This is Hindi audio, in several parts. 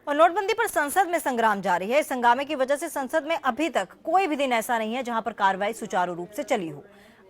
और नोटबंदी पर संसद में संग्राम जारी है। इस हंगामे की वजह से संसद में अभी तक कोई भी दिन ऐसा नहीं है जहां पर कार्रवाई सुचारू रूप से चली हो।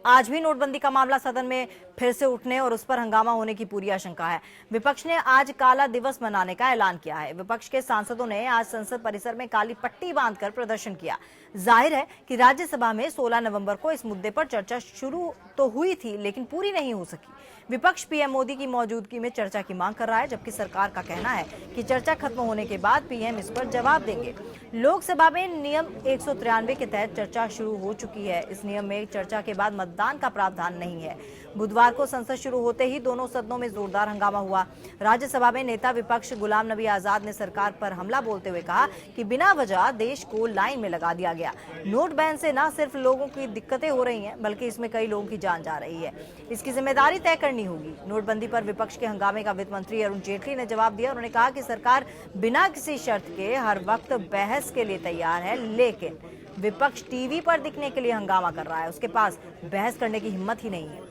आज भी नोटबंदी का मामला सदन में फिर से उठने और उस पर हंगामा होने की पूरी आशंका है। विपक्ष ने आज काला दिवस मनाने का ऐलान किया है। विपक्ष के सांसदों ने आज संसद परिसर में काली पट्टी बांधकर प्रदर्शन किया। जाहिर है कि राज्यसभा में 16 नवंबर को इस मुद्दे पर चर्चा शुरू तो हुई थी, लेकिन पूरी नहीं हो सकी। विपक्ष पीएम मोदी की मौजूदगी में चर्चा की मांग कर रहा है, जबकि सरकार का कहना है कि चर्चा खत्म होने के बाद पीएम इस पर जवाब देंगे। लोकसभा में नियम 193 के तहत चर्चा शुरू हो चुकी है। इस नियम में चर्चा के बाद मतदान का प्रावधान नहीं है। बुधवार को संसद शुरू होते ही दोनों सदनों में जोरदार हंगामा हुआ। राज्यसभा में नेता विपक्ष गुलाम नबी आजाद ने सरकार पर हमला बोलते हुए कहा कि बिना वजह देश को लाइन में लगा दिया गया। नोट बैन से न सिर्फ लोगों की दिक्कतें हो रही हैं, बल्कि इसमें कई लोगों की जान जा रही है। इसकी जिम्मेदारी तय करनी होगी। नोटबंदी पर विपक्ष के हंगामे का वित्त मंत्री अरुण जेटली ने जवाब दिया। उन्होंने कहा कि सरकार बिना किसी शर्त के हर वक्त बहस के लिए तैयार है, लेकिन विपक्ष टीवी पर दिखने के लिए हंगामा कर रहा है। उसके पास बहस करने की हिम्मत ही नहीं है।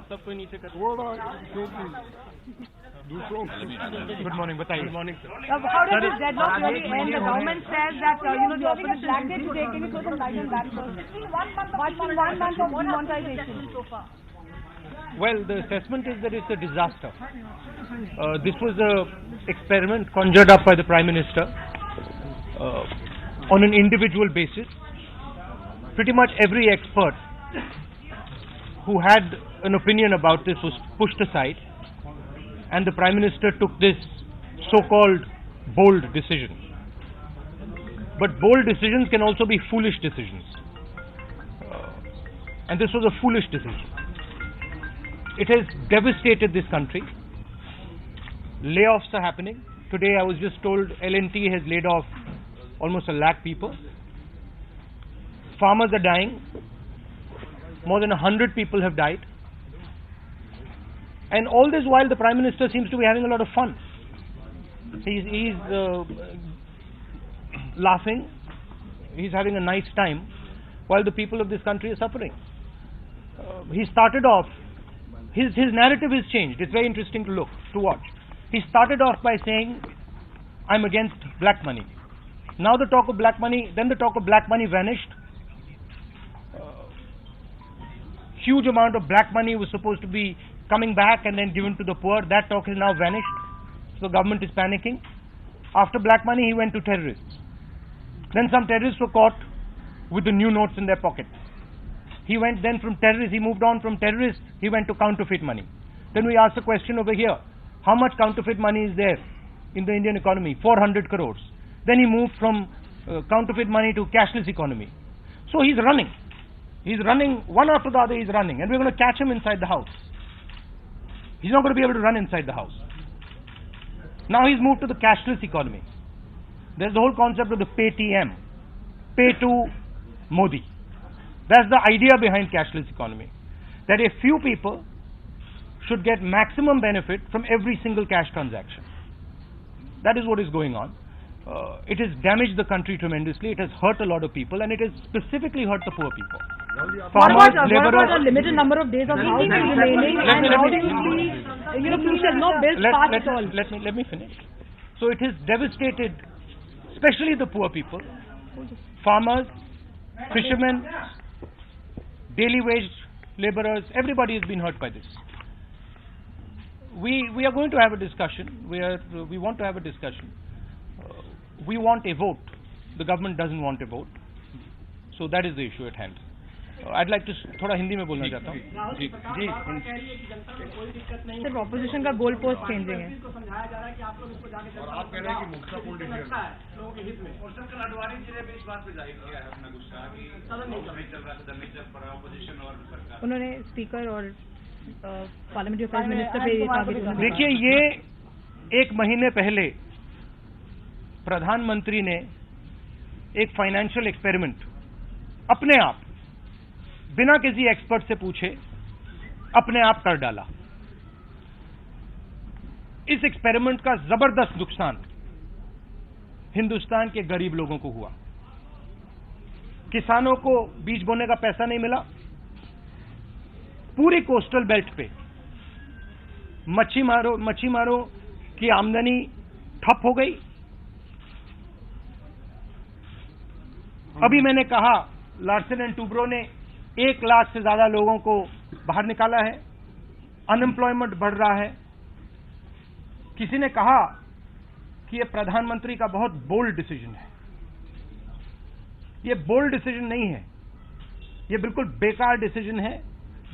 सबको नीचे कर Good morning, बताइए. Good morning, sir. How does this deadlock really end? The government says that the opposition black day today. Can you throw some light on that first? What's in 1 month of demonetization so far? Well, the assessment is that it's a disaster. This was a experiment conjured up by the Prime Minister on an individual basis. Pretty much every expert who had an opinion about this was pushed aside, and the Prime Minister took this so-called bold decision. But bold decisions can also be foolish decisions. And this was a foolish decision. It has devastated this country. Layoffs are happening. Today I was just told L&T has laid off almost 1 lakh people. Farmers are dying. More than 100 people have died. And all this while the Prime Minister seems to be having a lot of fun. He's laughing, he's having a nice time, while the people of this country are suffering. He started off, his narrative has changed. It's very interesting to watch. He started off by saying, I'm against black money. Now the talk of black money, then the talk of black money vanished. Huge amount of black money was supposed to be coming back and then given to the poor. That talk has now vanished. So the government is panicking. After black money, he went to terrorists. Then some terrorists were caught with the new notes in their pocket. He went then from terrorists, he moved on from terrorists, he went to counterfeit money. Then we asked the question over here, how much counterfeit money is there in the Indian economy? 400 crores. Then he moved from counterfeit money to cashless economy. So he's running. He's running, one after the other he's running, and we're going to catch him inside the house. He's not going to be able to run inside the house. Now he's moved to the cashless economy. There's the whole concept of the Paytm, pay to Modi. That's the idea behind cashless economy. That a few people should get maximum benefit from every single cash transaction. That is what is going on. It has damaged the country tremendously. It has hurt a lot of people, and it has specifically hurt the poor people. What about a limited number of days of housing remaining, and how do you see, crucial, no bills passed at all? Let me finish. So it has devastated, especially the poor people, farmers, fishermen, daily wage laborers. Everybody has been hurt by this. We are going to have a discussion. We want to have a discussion. We want a vote. The government doesn't want a vote. So that is the issue at hand. I'd like to थोड़ा हिंदी में बोलना चाहता हूँ. जी. सिर्फ ऑपोजिशन का गोल पोस्ट चेंजिंग है. और आप कह रहे हैं कि मुक्ता पोल डिक्लेयर लोगों के हित में. और शंकर अडवाणी जी ने भी इस बात पे जाहिर किया है अपना गुस्सा कि सदन नहीं चल रहा, सदन नहीं चल पा रहा, ऑपोजिशन और सरकार. उन्होंने स्पीकर और पार्लियामेंट्री अफेयर्स मिनिस्टर पे ये टारगेट. देखिए, ये 1 महीने पहले प्रधानमंत्री ने एक फाइनेंशियल एक्सपेरिमेंट अपने आप बिना किसी एक्सपर्ट से पूछे अपने आप कर डाला. इस एक्सपेरिमेंट का जबरदस्त नुकसान हिंदुस्तान के गरीब लोगों को हुआ. किसानों को बीज बोने का पैसा नहीं मिला. पूरी कोस्टल बेल्ट पे मच्छी मारो की आमदनी ठप हो गई। अभी मैंने कहा लार्सन एंड टूब्रो ने 1 लाख से ज्यादा लोगों को बाहर निकाला है, अनएम्प्लॉयमेंट बढ़ रहा है। किसी ने कहा कि यह प्रधानमंत्री का बहुत बोल्ड डिसीजन है। यह बोल्ड डिसीजन नहीं है, यह बिल्कुल बेकार डिसीजन है।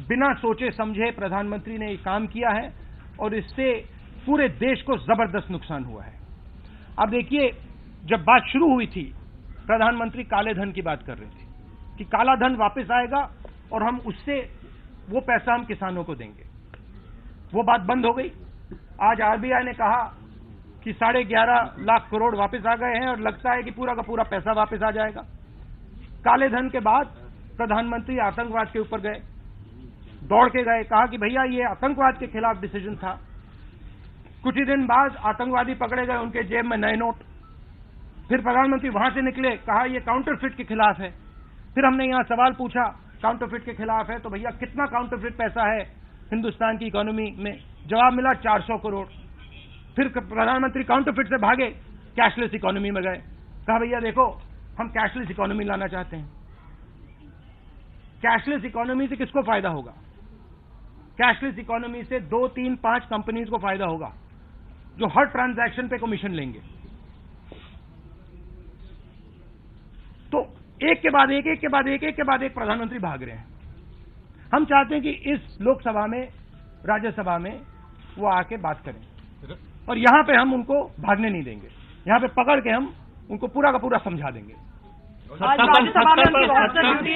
बिना सोचे समझे प्रधानमंत्री ने ये काम किया है और इससे पूरे देश को जबरदस्त नुकसान हुआ है। अब देखिए, जब बात शुरू हुई थी प्रधानमंत्री काले धन की बात कर रहे थे कि काला धन वापस आएगा और हम उससे वो पैसा हम किसानों को देंगे। वो बात बंद हो गई। आज आरबीआई ने कहा कि 11.5 लाख करोड़ वापस आ गए हैं और लगता है कि पूरा का पूरा पैसा वापस आ जाएगा। काले धन के बाद प्रधानमंत्री आतंकवाद के ऊपर गए, दौड़ के गए, कहा कि भैया ये आतंकवाद के खिलाफ डिसीजन था। कुछ ही दिन बाद आतंकवादी पकड़े गए, उनके जेब में नए नोट। फिर प्रधानमंत्री वहां से निकले, कहा ये काउंटरफिट के खिलाफ है। फिर हमने यहां सवाल पूछा, काउंटरफिट के खिलाफ है तो भैया कितना काउंटरफिट पैसा है हिंदुस्तान की इकोनॉमी में? जवाब मिला 400 करोड़। फिर प्रधानमंत्री काउंटरफिट से भागे, कैशलेस इकोनॉमी में गए, कहा भैया देखो हम कैशलेस इकोनॉमी लाना चाहते हैं। कैशलेस इकोनॉमी से किसको फायदा होगा? कैशलेस इकोनॉमी से 2, 3, 5 कंपनीज को फायदा होगा जो हर ट्रांजैक्शन पे कमीशन लेंगे। तो एक के बाद एक प्रधानमंत्री भाग रहे हैं। हम चाहते हैं कि इस लोकसभा में, राज्यसभा में वो आके बात करें और यहां पे हम उनको भागने नहीं देंगे। यहां पे पकड़ के हम उनको पूरा का पूरा समझा देंगे। आज राज्यसभा में उनकी बहुत ड्यूटी